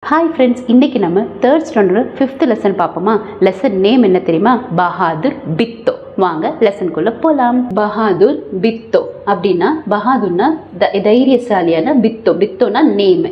Hi friends, இன்றைக்கி நம்ம third standard 5th lesson பார்ப்போமா. லெசன் நேம் என்ன தெரியுமா? பஹாதுர் பித்தோ. வாங்க லெசனுக்குள்ளே போகலாம். பஹாதுர் பித்தோ அப்படின்னா, பஹாதுர்னா தைரியசாலியான, பித்தோனா நேம்.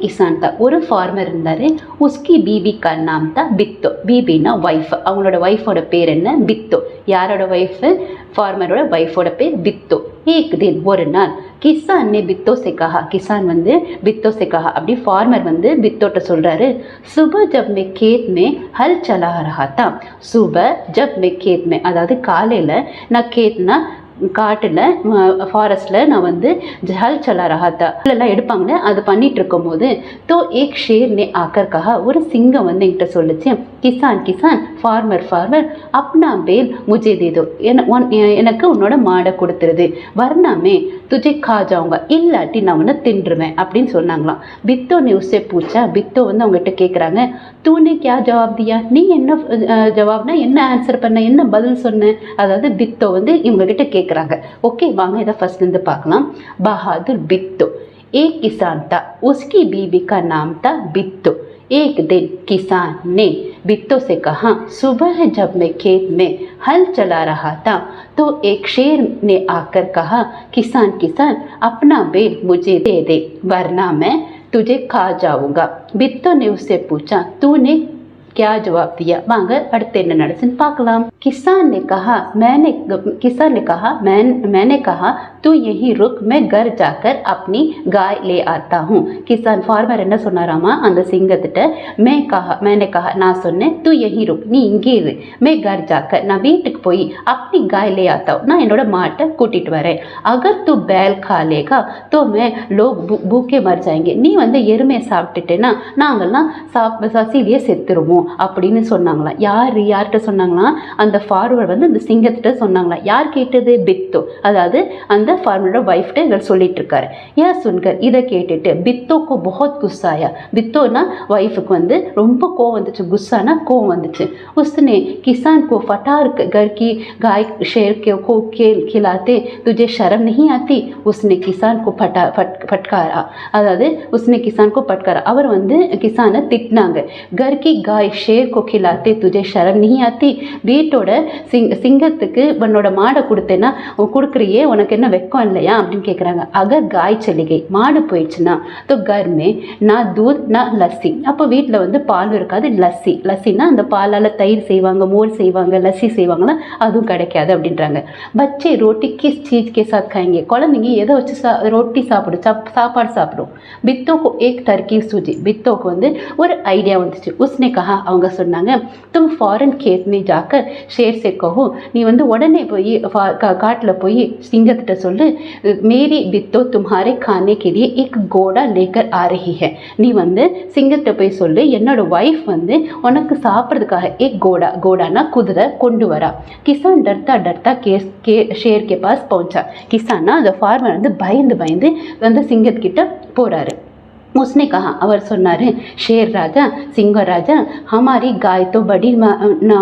கிசான் தான், ஒரு ஃபார்மர் இருந்தார். உஸ்கி பீபி கா நாம் தான் பித்தோ. பீபின்னா ஒய்ஃப். அவங்களோட ஒய்ஃபோட பேர் என்ன? பித்தோ. யாரோட ஒய்ஃபு? ஃபார்மரோட ஒய்ஃபோட பேர் பித்தோ. एक दिन ஒரு நாள் किसान ने बित्तो से कहा, किसान வந்து बित्तो से कहा அப்படி ஃபார்மர் வந்து बित्तोட்ட சொல்றாரு. सुबह जब मैं खेत में हल चला रहा था, सुबह जब मैं खेत में, அதாவது காலையில் நான் கேட்னா காட்டில் ஃபாரஸ்ட்டில் நான் வந்து ஹல் சலா ரஹாத்தா எல்லாம் எடுப்பாங்களே, அது பண்ணிட்டு இருக்கும் போது தோ ஏக் ஷேர் நே ஆக்கர் கஹா, ஒரு சிங்கம் வந்து என்கிட்ட சொல்லிச்சு, கிசான் கிசான், ஃபார்மர் ஃபார்மர், அப்னா பேல் முஜே தேதோ, எனக்கு உன்னோட மாடை கொடுத்துருது, வர்ணாமே துஜே கா ஜாவுங்க, இல்லாட்டி நான் ஒன்று தின்றுவேன் அப்படின்னு சொன்னாங்களாம். பித்தோ நே உஸ்ஸே பூச்சா, பித்தோ வந்து அவங்ககிட்ட கேட்குறாங்க, தூனே கியா ஜவாப் தியா, நீ என்ன ஜவாப்னா என்ன ஆன்சர் பண்ண, என்ன பதில் சொன்ன, அதாவது பித்தோ வந்து இவங்ககிட்ட கேட்குறாங்க. ஓகே, வாங்க இதை ஃபர்ஸ்ட்லேருந்து பார்க்கலாம். பஹாதுர் பித்தோ एक किसान था, उसकी बीवी का नाम था बित्तो. एक दिन किसान ने बित्तो से कहा, सुबह जब मैं खेत में हल चला रहा था तो एक शेर ने आकर कहा, किसान किसान, अपना बैल मुझे दे दे, वरना मैं तुझे खा जाऊंगा. बित्तो ने उससे पूछा, तूने क्या जवाब दिया? வாங்க அடுத்து என்ன நடந்துச்சுன்னு பார்க்கலாம். किसान ने कहा, मैंने कहा तू यही रुक, मैं घर जाकर अपनी गाय ले आता हूँ. किसान ஃபார்மர் என்ன சொன்னாராமா அந்த சிங்கத்திட்ட, मैंने कहा நான் சொன்னேன், तू यही रुक, நீ இங்கே இரு, मैं घर जाकर, நான் வீட்டுக்கு போய் अपनी गाय ले आता हूँ, நான் என்னோட மாட்டை கூட்டிட்டு வரேன். अगर तू बैल खा लेगा तो मैं लोग भूखे मर जाएंगे, நீ வந்து எருமையை சாப்பிட்டுட்டேன்னா நாங்கள்லாம் சசிலியே செத்துருவோம் அப்படின்னு சொன்னாங்களாம். யார்கிட்ட சொன்னாங்களாம்? அந்த ஃபார்மர் வந்து அந்த சிங்கத்திட்ட சொன்னாங்களாம். யார் கேட்டது? பித்தோ, அதாவது அந்த ஃபார்மரோட ஒய்ஃப்ட்ட இவர் சொல்லிட்டு இருக்காரு. ஏன் சுன்கர், இதை கேட்டுட்டு பித்தோக்கு பஹுத் குஸ்ஸாயா, பித்தோனா ஒய்ஃபுக்கு வந்து ரொம்ப கோவம் வந்துச்சு, குஸ்ஸானா கோவம் வந்துச்சு. உஸ்னே किसान को फटार घर की गाय शेर को खिलाते तुझे शर्म नहीं आती, उसने किसान को फटकारा, அதாவது उसने किसान को फटकारा, அவர் வந்து கிசானை திட்டினாங்க. घर की गाय शेर को खिलाते तुझे शर्म नहीं आती, வீட்டோட சிங்கத்துக்கு உன்னோட மாடை கொடுத்தேன்னா கொடுக்குறியே, உனக்கு என்ன வெக்கம் இல்லையா அப்படின்னு கேட்குறாங்க. அகர் காய் சலிகை, மாடு போயிடுச்சுன்னா தோ கர்மே நான் தூத் நான் லஸ்ஸி, அப்போ வீட்டில் வந்து பால் இருக்காது, லஸ்ஸின்னா அந்த பாலால் தயிர் செய்வாங்க, மோர் செய்வாங்க, லஸ்ஸி செய்வாங்களா, அதுவும் கிடைக்காது அப்படின்றாங்க. பச்சை ரோட்டி கிஸ் சீஸ் கே சாத் காய்ங்க, குழந்தைங்க எதை வச்சு ரொட்டி சாப்பாடு சாப்பிடும். பித்தோக்கு ஏக் தர்கீப் சூஜி, பித்தோக்கு வந்து ஒரு ஐடியா வந்துச்சு. உஸ்னே கஹா, அவங்க சொன்னாங்க, தும் ஃபாரன் கேத் மே ஜாக்கர் ஷேர் சே கஹோ, நீ வந்து உடனே போய் காட்டில் போய் சிங்கத்திட்ட சொல்லு, மேரி பித்தோ தும்ஹாரே खाने के लिए एक घोड़ा लेकर आ रही है, நீ வந்து சிங்கத்தை போய் சொல்லு, என்னோட ஒய்ஃப் வந்து உனக்கு சாப்பிட்றதுக்காக एक घोड़ाना குதிரை கொண்டு வரா. கிசான் डरता डरता शेर के पास पहुंचा, கிசான்னா அந்த ஃபார்மர் வந்து பயந்து அந்த சிங்கத்துக்கிட்ட போறாரு. उसने कहा, அவர் சொன்னார், शेर राजा, सिंह राजा, हमारी गाय तो बड़ी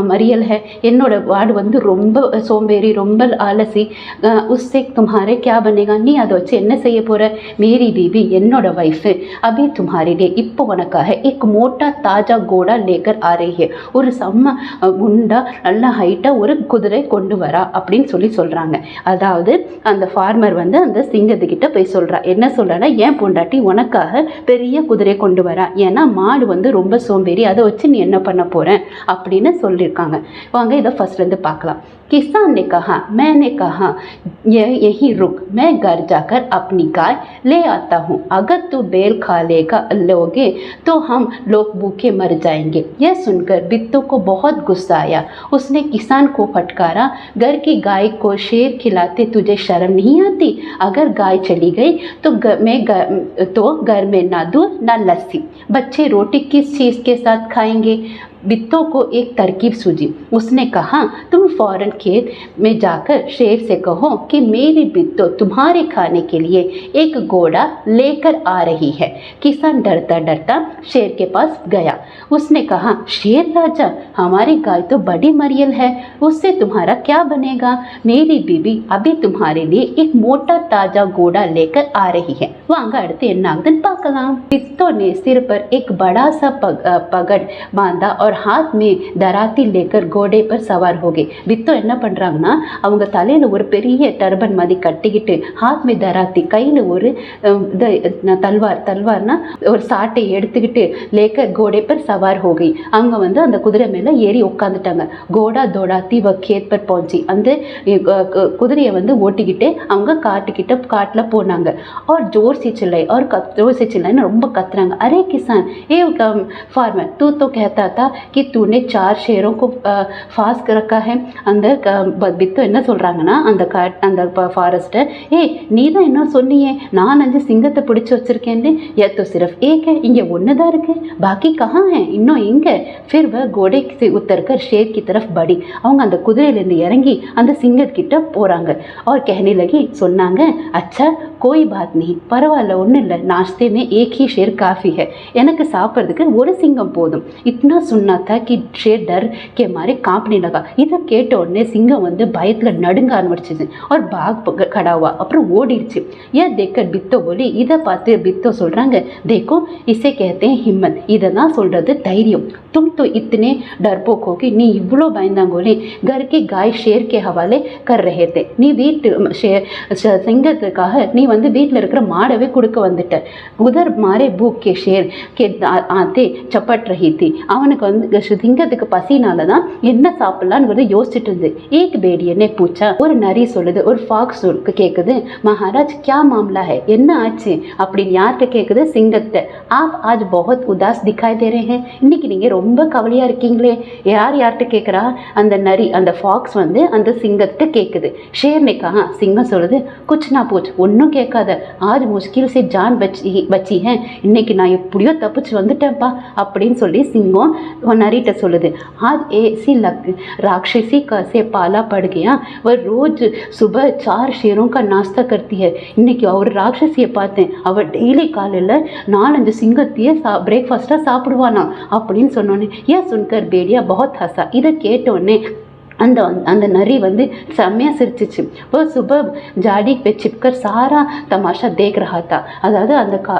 मरियल है, என்னோட வாடு வந்து ரொம்ப சோம்பேறி, ரொம்ப ஆலசி, उससे तुम्हारे क्या बनेगा, நீ அதை வச்சு என்ன செய்ய போற? मेरी बीबी, என்னோட வைஃபு, अभी तुम्हारे लिए, இப்போ உனக்காக एक मोटा ताजा घोड़ा लेकर आ रही है, ஒரு செம்ம குண்டா நல்ல ஹைட்டா ஒரு குதிரை கொண்டு வரா அப்படின்னு சொல்றாங்க. அதாவது அந்த ஃபார்மர் வந்து அந்த சிங்கத்துக்கிட்ட போய் சொல்றா, என்ன சொல்றான்னா, ஏன் பொண்டாட்டி உனக்காக பெரிய குதிரை கொண்டு வரா, ஏன்னா மாடு வந்து ரொம்ப சோம்பேறி, அதை வச்சு நீ என்ன பண்ண போற அப்படின்னு சொல்லியிருக்காங்க. வாங்க இதை ஃபர்ஸ்ட்லேருந்து பார்க்கலாம். किसान ने कहा, मैंने कहा यही रुक, मैं घर जाकर अपनी गाय ले आता हूँ, अगर तू बैल खा लोगे तो हम लोग भूखे मर जाएंगे. यह सुनकर बित्तो को बहुत गुस्सा आया. उसने किसान को फटकारा, घर की गाय को शेर खिलाते तुझे शर्म नहीं आती, अगर गाय चली गई तो घर में ना दूध ना लस्सी, बच्चे रोटी किस चीज़ के साथ खाएंगे. बित्तो को एक तरकीब सूझी. उसने कहा, तुम फौरन खेत में जाकर शेर से कहो कि मेरी बित्तो तुम्हारे खाने के लिए एक घोड़ा लेकर आ रही है. किसान डरता डरता शेर के पास गया. उसने कहा, शेर राजा, हमारी गाय तो बड़ी मरियल है, उससे तुम्हारा क्या बनेगा? मेरी बीबी अभी तुम्हारे लिए एक मोटा ताजा घोड़ा लेकर आ रही है. வாங்க அடுத்து என்ன ஆகுதுன்னு பார்க்கலாம். बित्तो ने सिर पर एक बड़ा सा पगड़ बांधा और हाथ में दराती लेकर घोड़े पर सवार हो गए. बित्तो என்ன பண்றாங்கன்னா அவங்க தலையில ஒரு பெரிய டர்பன் மாதிரி கட்டிக்கிட்டு हाथ में दराती கையில ஒரு தல்வார்னா ஒரு சாட்டை எடுத்துக்கிட்டு लेकर घोड़े पर सवार हो गई. அவங்க வந்து அந்த குதிரை மேல ஏறி உட்காந்துட்டாங்க. घोड़ा दौड़ाती वह खेत पर पहुंची. அந்த குதிரையை வந்து ஓட்டிக்கிட்டு அவங்க காட்டுல போனாங்க. और जोर से चिल्लाई और जोर से चिल्लाए ரொம்ப கத்துறாங்க. अरे किसान ए फार्मर तू तो कहता था कि तूने 4 शेरों को फास रखा है. அந்த பித்தோ என்ன சொல்றாங்கன்னா அந்த ஃபாரஸ்டர் நீ தான் என்ன சொன்னியே நான் 5 சிங்கத்தை பிடிச்சு வச்சிருக்கேன்னு. या तो सिर्फ एक है இங்க ஒண்ணுதான் இருக்கு बाकी कहाँ है இன்னும் எங்க. फिर वह घोड़े से उतरकर शेर की तरफ बढ़ी. அவங்க அந்த குதிரையிலிருந்து இறங்கி அந்த சிங்கத்திட்ட போறாங்க. और कहने लगी சொன்னாங்க अच्छा कोई बात नहीं பரவாயில்ல ஒன்றும் இல்லை नाश्ते में एक ही शेर काफ़ी है எனக்கு சாப்பிட்றதுக்கு ஒரு சிங்கம் போதும். इतना सुनना था कि शेर डर के मारे कांपने लगा. இதை கேட்ட உடனே சிங்கம் வந்து பயத்தில் நடுங்க ஆரம்பிச்சிச்சு. और भाग खड़ा हुआ அப்புறம் ஓடிடுச்சு. यह देखकर बित्तो बोली இதை பார்த்து बित्तो சொல்கிறாங்க देखो इसे कहते हैं हिम्मत. इதை தான் சொல்கிறது தைரியம். तुम तो इतने डरपोक हो कि நீ இவ்வளோ பயந்தாங்கோலே घर के गाय शेर के हवाले कर रहे थे. நீ வீட்டு சிங்கத்துக்காக நீ வந்து வீட்டில் இருக்கிற மாடவே கொடுக்க வந்துட்ட. உதர் மாரே பூக் கே ஷேர் கே ஆத்தே சப்பட் ரஹி थी. அவனுக்கு வந்து சிங்கத்துக்கு பசினால தான் என்ன சாப்பிடலான்னு யோசிச்சுட்டு இருந்தது. ஏக் பேடியனே பூச்சா ஒரு நரி சொல்லுது ஒரு ஃபாக்ஸ் கேட்குது மகாராஜ் क्या मामला है என்ன ஆச்சு அப்படின்னு யார்கிட்ட கேட்குது சிங்கத்தை. आप आज बहुत उदास दिखाई दे रहे हैं இன்னைக்கு நீங்க ரொம்ப கவலையா இருக்கீங்களே. யார்கிட்ட கேட்குறா அந்த நரி அந்த ஃபாக்ஸ் வந்து அந்த சிங்கத்தை கேட்குது. ஷேர் ने कहा சிங்கம் சொல்லுது குச் ना पूछ ஒன்றும் கேட்காத आज मुश्किल से जान बची है இன்னைக்கு நான் எப்படியோ தப்பிச்சு வந்துட்டேன்ப்பா அப்படின்னு சொல்லி சிங்கம் நரிட்ட சொல்லுது. आज ऐसी राक्षसी का से पाला पड़ गया वह रोज सुबह 4 शेरों का नाश्ता करती है. இன்னைக்கு ஒரு ராட்சசியை பார்த்தேன் அவள் டெய்லி காலையில் 4-5 சிங்கத்தையே பிரேக்ஃபாஸ்ட்டாக சாப்பிடுவானா அப்படின்னு சொன்னோன்னே ஏன் சுன்கர் பேடியா बहुत हंसा. இதை கேட்டோடனே அந்த நரி வந்து செம்மையாக சிரிச்சிச்சு. वो सुबह जाड़ी पे छिपकर सारा तमाशा देख रहा था. அதாவது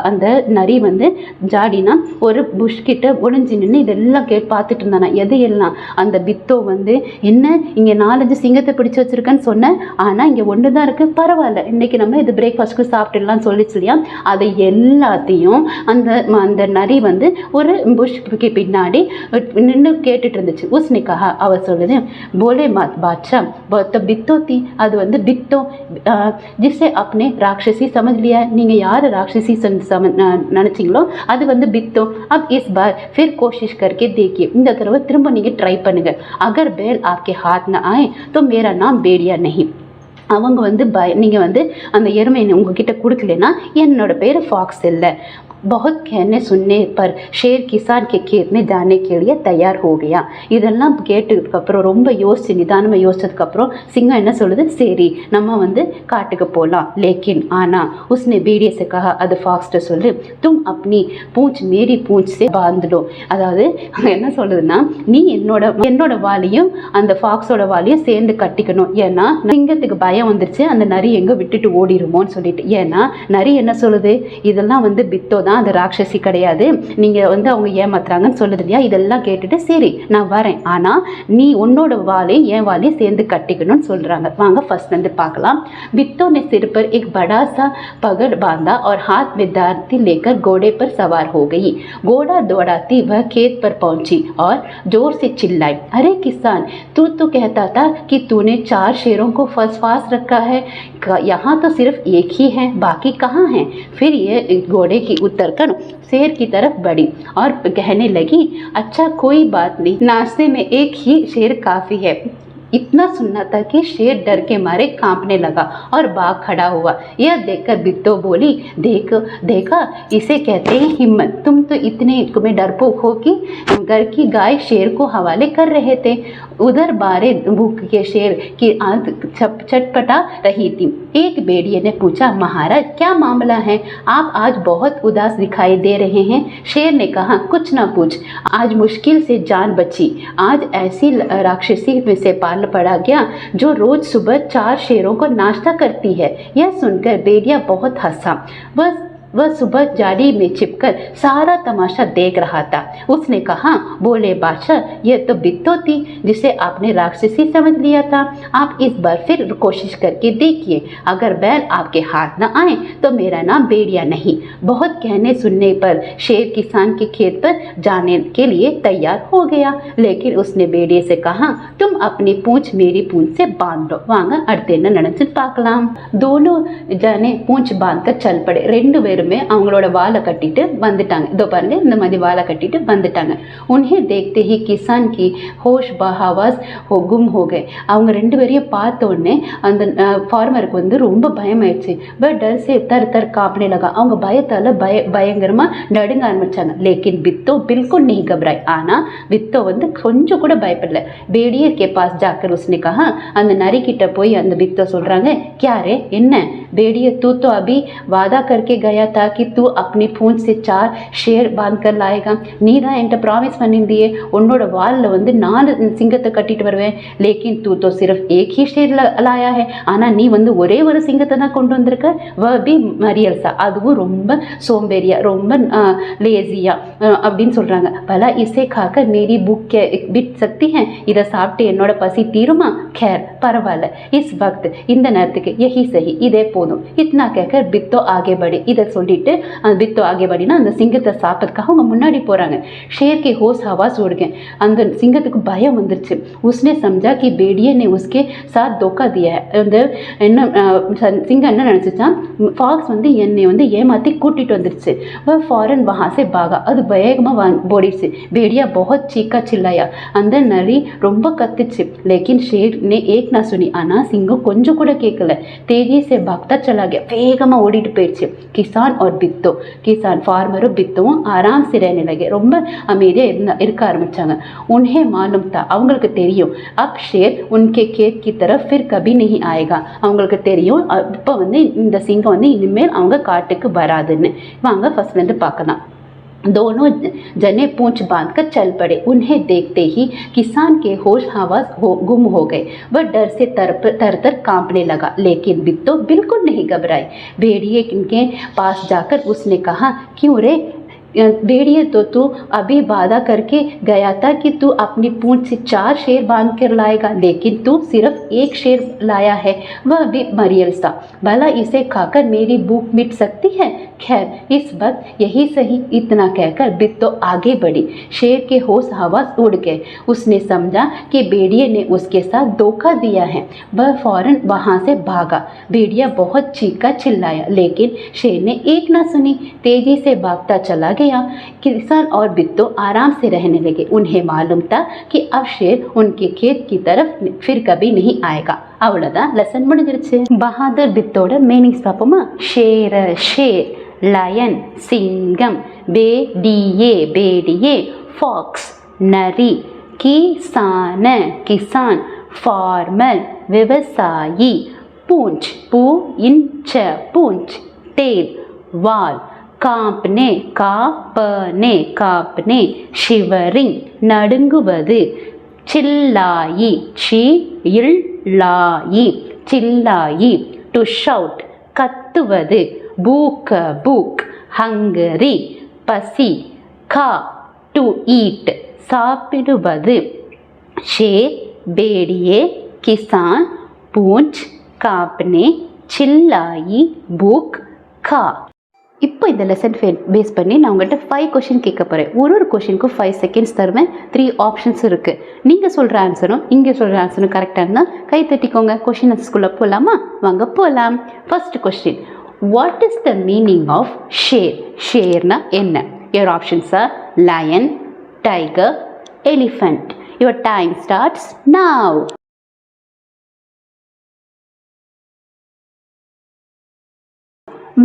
அந்த நரி வந்து ஜாடினா ஒரு புஷ் கிட்ட ஒளிஞ்சு நின்று இதெல்லாம் பார்த்துட்டு இருந்தானா. எதையெல்லாம் அந்த பித்தோ வந்து என்ன இங்கே 4-5 சிங்கத்தை பிடிச்சி வச்சிருக்கேன்னு சொன்னேன் ஆனால் இங்கே ஒன்று தான் இருக்குது பரவாயில்ல இன்னைக்கு நம்ம இது பிரேக்ஃபாஸ்ட்டுக்கு சாப்பிட்டுடலாம் சொல்லிச்சு இல்லையா. அதை எல்லாத்தையும் அந்த நரி வந்து ஒரு புஷ்க்கு பின்னாடி நின்று கேட்டுட்டு இருந்துச்சு. உஸ்னே கஹா அவ சொல்லுது बोले मत बादशाह बहुत बित्तो थी. அது வந்து பித்தோ जिसे अपने राक्षसी समझ लिया. நீங்கள் யார் ராட்சசி நினச்சிங்களோ அது வந்து பித்தோ. अब इस बार फिर कोशिश करके देखिए இந்த தடவை திரும்ப நீங்கள் ட்ரை பண்ணுங்க. अगर बैल आपके हाथ न आए तो मेरा नाम बेड़िया नहीं. அவங்க வந்து நீங்கள் வந்து அந்த எருமை உங்ககிட்ட கொடுக்கலன்னா என்னோட பேர் ஃபாக்ஸ் இல்லை. बहुत कहने सुनने पर शेर किसान के खेत में जाने के लिए तैयार हो गया. இதெல்லாம் கேட்டதுக்கப்புறம் ரொம்ப யோசிச்சு நிதானமாக யோசிச்சதுக்கப்புறம் சிங்கம் என்ன சொல்லுது சரி நம்ம வந்து காட்டுக்கு போகலாம். लेकिन आना उसने बेड़िए से कहा அது ஃபாக்ஸ்ட்ட சொல்லு तुम अपनी पूंछ मेरी पूंछ से बांध लो. அதாவது என்ன சொல்லுதுன்னா நீ என்னோட வாலியும் அந்த ஃபாக்ஸோட வாலியும் சேர்ந்து கட்டிக்கணும். ஏன்னா சிங்கத்துக்கு பயம் வந்துருச்சு அந்த நரி எங்கே விட்டுட்டு ஓடிடுமோன்னு சொல்லிட்டு. ஏன்னா நரி என்ன சொல்லுது இதெல்லாம் வந்து பித்தோ தான் அது ராட்சசி கிடையாது நீங்கள் வந்து அவங்க ஏமாத்துறாங்கன்னு சொல்லுது இல்லையா. இதெல்லாம் கேட்டுட்டு சரி நான் வரேன் ஆனால் நீ உன்னோட வாலே என் வாலே சேர்ந்து கட்டிக்கணும்னு சொல்கிறாங்க. வாங்க ஃபர்ஸ்ட் வந்து பார்க்கலாம். बित्तो ने सिर पर एक बड़ा सा पगड़ बांधा और हाथ में दाती लेकर घोड़े पर सवार हो गई. घोड़ा दौड़ाती वह खेत पर पहुंची और जोर से चिल्लाई अरे किसान तू तो कहता था कि तूने 4 शेरों को फास रखा है यहाँ तो सिर्फ एक ही है बाकी कहाँ है. फिर ये घोड़े की उतरकर शेर की तरफ बढ़ी और कहने लगी अच्छा कोई बात नहीं नाश्ते में एक ही शेर काफ़ी है. इतना सुनना था कि शेर डर के मारे कांपने लगा और भाग खड़ा हुआ. यह देखकर बित्तो बोली देखा इसे कहते हैं हिम्मत. तुम तो इतने में डरपोक हो कि घर की गाय शेर को हवाले कर रहे थे. उधर बारे भूख के शेर की आंख चटपटा रही थी. एक भेड़िए ने पूछा महाराज क्या मामला है आप आज बहुत उदास दिखाई दे रहे हैं. शेर ने कहा कुछ ना पूछ आज मुश्किल से जान बची. आज ऐसी राक्षसी में से पाल पड़ा गया जो रोज सुबह 4 शेरों को नाश्ता करती है. यह सुनकर भेड़िया बहुत हंसा. बस वह सुबह जाली में छिपकर सारा तमाशा देख रहा था। उसने कहा, बोले बादशाह, यह तो बित्तो थी जिसे आपने राक्षसी समझ लिया था। आप इस बार फिर कोशिश करके देखिए, अगर बैल आपके हाथ न आए तो मेरा नाम भेड़िया नहीं। बहुत कहने सुनने पर शेर किसान के खेत पर जाने के लिए तैयार हो गया, लेकिन उसने भेड़िए से कहा, तुम अपनी पूंछ मेरी पूंछ से बांध लो। வாங்க அடுத்து என்ன நடந்துச்சு பார்க்கலாம். दोनों ஜனே பூஞ்ச் பாந்த चल पड़े. ரெண்டு பேருமே அவங்களோட வாலை கட்டிட்டு வந்துட்டாங்க. இதோ பாருங்க, இந்த மாதிரி வாலை கட்டிட்டு வந்துட்டாங்க. उन्हें देखते ही किसान की होश बहवास हो गुम हो गए. அவங்க ரெண்டு பேரையும் பார்த்த உடனே அந்த ஃபார்மருக்கு வந்து ரொம்ப பயமாயிடுச்சு. डर से तर तर कांपने लगा. அவங்க பயத்தால பயங்கரமா நடுங்க ஆரம்பிச்சாங்க. लेकिन बित्तो बिल्कुल नहीं घबराई. ஆனா बित्तो வந்து கொஞ்சம் கூட பயப்படல. भेड़िए के पास जाकर उसने कहा, அந்த நரி கிட்ட போய் அந்த बित्तो சொல்றாங்க, क्या रे என்ன भेड़िए, तू तो अभी वादा करके गया था कि तू अपनी पूंछ से 4 शेर बांध कर लाएगा. நீ தான் என்கிட்ட ப்ராமிஸ் பண்ணியிருந்தியே உன்னோட வாலில் வந்து 4 சிங்கத்தை கட்டிட்டு வருவேன். लेकिन तू तो सिर्फ एक ही शेर लाया है. ஆனா நீ வந்து ஒரே ஒரு சிங்கத்தை தான் கொண்டு வந்திருக்க. वह भी मरियल्सा, அதுவும் ரொம்ப சோம்பேறியா, ரொம்ப லேசியா அப்படின்னு சொல்றாங்க. பலா இசே खाकर मेरी भूख बिट सकती है. இதை சாப்பிட்டு என்னோட பசி தீருமா? खैर பரவாயில்ல, इस वक्त இந்த நேரத்துக்கு यही सही, இதே போதும். इतना कहकर बित्तो आगे बढ़े. இதை சொல்லிட்டு बित्तो आगे बढ़िना அந்த சிங்கத்தை சாப்பிட்றதுக்காக அவங்க முன்னாடி போறாங்க. शेर के होश हवास उड़ गए. அந்த சிங்கத்துக்கு பயம் வந்துருச்சு. उसने समझा कि भेड़िए ने उसके साथ धोखा दिया है. அந்த என்ன சிங்கம் என்ன நினைச்சுச்சான், ஃபாக்ஸ் வந்து என்னை வந்து ஏமாத்தி கூட்டிட்டு வந்துருச்சு. वह फौरन वहां से भागा. அது வேகமா ஓடிடுச்சு. भेड़िया बहुत चीखा चिल्लाया. அந்த நரி ரொம்ப கத்துச்சு. लेकिन शेर ने एक ना सुनी. ஆனா சிங்கம் கொஞ்சம் கூட கேட்கல. तेजी से भागता चला गया. வேகமா ஓடிட்டு போயிடுச்சு. किसान और बित्तो, किसान फार्मரும் बित्तोவும் आराम से रहने लगे. ரொம்ப அமைதியா இருக்க ஆரம்பிச்சாங்க. उन्हें मालूम था, அவங்களுக்கு தெரியும், अब शेर उनके खेत की तरफ फिर कभी नहीं आएगा. அவங்களுக்கு தெரியும் இப்போ வந்து இந்த சிங்கம் வந்து இனிமேல் அவங்க காட்டுக்கு வராதுன்னு. வாங்க ஃபர்ஸ்ட்ல இருந்து பார்க்கலாம். दोनों जने पूंछ बांधकर चल पड़े. उन्हें देखते ही किसान के होश हवास गुम हो गए. वह डर से तर तर कांपने लगा. लेकिन बित्तो बिल्कुल नहीं घबराई. भेड़िए के पास जाकर उसने कहा, क्यों रे भेड़िए, तो तू अभी वादा करके गया था कि तू अपनी पूंछ से 4 शेर बांध कर लाएगा, लेकिन तू सिर्फ 1 शेर लाया है. वह भी मरियल सा. भला इसे खाकर मेरी भूख मिट सकती है. खैर इस वक्त यही सही. इतना कहकर बित्तो आगे बढ़ी. शेर के होश हवास उड़ गए. उसने समझा कि भेड़िए ने उसके साथ धोखा दिया है. वह फौरन वहां से भागा. भेड़िया बहुत चीखा चिल्लाया, लेकिन शेर ने एक ना सुनी. तेजी से भागता चला गया. किसान और बित्तो आराम से रहने लगे. उन्हें मालूम था कि अब शेर उनके खेत की तरफ फिर कभी नहीं आएगा. அவ்வளோதான், லெசன் முடிஞ்சிருச்சு. பஹாதர் பித்தோட மீனிங்ஸ் பார்ப்போமா. ஷேர ஷேர், லயன் சிங்கம், பேடியே பேடியே, ஃபாக்ஸ் நரி, கிசான கிசான், ஃபார்மர் விவசாயி, பூஞ்ச் பூ இன்ச்ச பூஞ்ச், டேல் வால், காப்னே காப்பனே காப்னே, ஷிவரிங் நடுங்குவது, சில்லாயி சில்லாயி சில்லாயி, டு ஷவுட் கத்துவது, பூக்க பூக் ஹங்கரி பசி, கா டு ஈட் சாப்பிடுவது, ஷேர் பேடியே கிசான், பூஞ்ச் காப்னே, சில்லாயி பூக் கா. இப்போ இந்த லெசன் பேஸ் பண்ணி நான் உங்கள்கிட்ட 5 கொஷின் கேட்க போகிறேன். ஒரு கொஷினுக்கும் 5 செகண்ட்ஸ் தருவேன். 3 ஆப்ஷன்ஸ் இருக்குது. நீங்கள் சொல்கிற ஆன்சரும் இங்கே சொல்கிற ஆன்சரும் கரெக்டாக இருந்தால் கை தட்டிக்கோங்க. கொஷின் ஆன்சர்ஸ்குள்ளே போகலாமா? வாங்க போகலாம். First question, what is the meaning of ஷேர்? ஷேர்னா என்ன? Your options are lion, tiger, elephant. Your time starts now.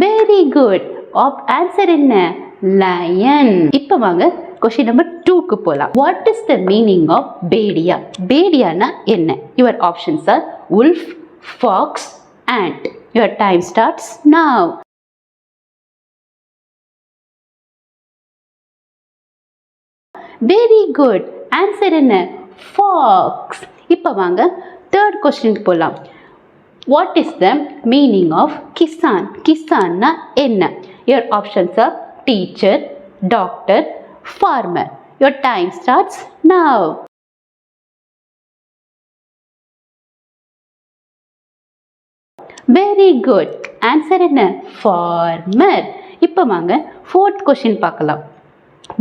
Very good. Answer என்ன? லயன். இப்போ வாங்க கொஸ்டின் நம்பர் 2க்கு போகலாம். What is the meaning of பேடியா? பேடியானா என்ன? Your options are wolf, fox, ant. Your time starts now. Very good. Answer என்ன? Fox. இப்போ வாங்க தேர்ட் கொஸ்டினுக்கு போகலாம். What is the meaning of கிசான்? கிசான்னா என்ன? Your options are teacher, doctor, farmer. Your time starts now. Very good. Answer என்ன? Farmer. இப்போ வாங்க fourth question பார்க்கலாம்.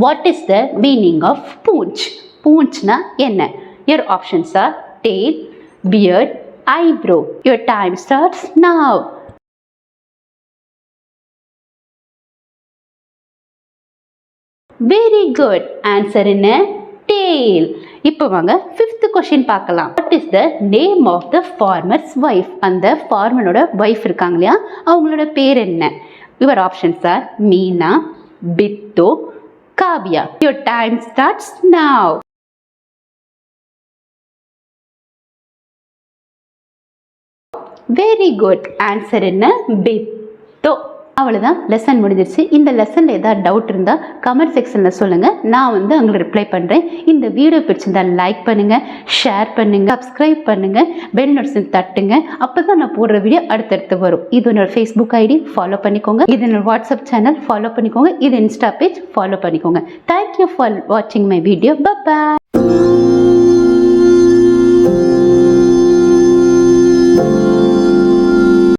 What is the meaning of poonch? Poonchனா என்ன? Your options are tail, beard, eyebrow. Your time starts now. Very good. Answer என்ன? Tail. இப்போ வாங்க fifth question பார்க்கலாம். What is the name of the farmer's wife? அந்த farmerோட wife இருக்காங்க இல்லையா, அவங்களோட பேர் என்ன? Your options are Meena, Bittu, Kavya. Your time starts now. Very good. Answer என்ன? Bittu. அவ்வளோதான், லெசன் முடிஞ்சிருச்சு. இந்த லெசனில் ஏதாவது டவுட் இருந்தால் கமெண்ட் செக்ஷனில் சொல்லுங்கள், நான் வந்து உங்களுக்கு ரிப்ளை பண்ணுறேன். இந்த வீடியோ பிடிச்சிருந்தால் லைக் பண்ணுங்கள், ஷேர் பண்ணுங்கள், சப்ஸ்கிரைப் பண்ணுங்கள், பெல் நோட்டிஃபிகேஷன் தட்டுங்க. அப்போ தான் நான் போடுற வீடியோ அடுத்தடுத்து வரும். இது என்னோட ஃபேஸ்புக் ஐடி, ஃபாலோ பண்ணிக்கோங்க. இது என்னோட வாட்ஸ்அப் சேனல், ஃபாலோ பண்ணிக்கோங்க. இது இன்ஸ்டா பேஜ், ஃபாலோ பண்ணிக்கோங்க. தேங்க்யூ ஃபார் வாட்சிங் மை வீடியோ. பாய்.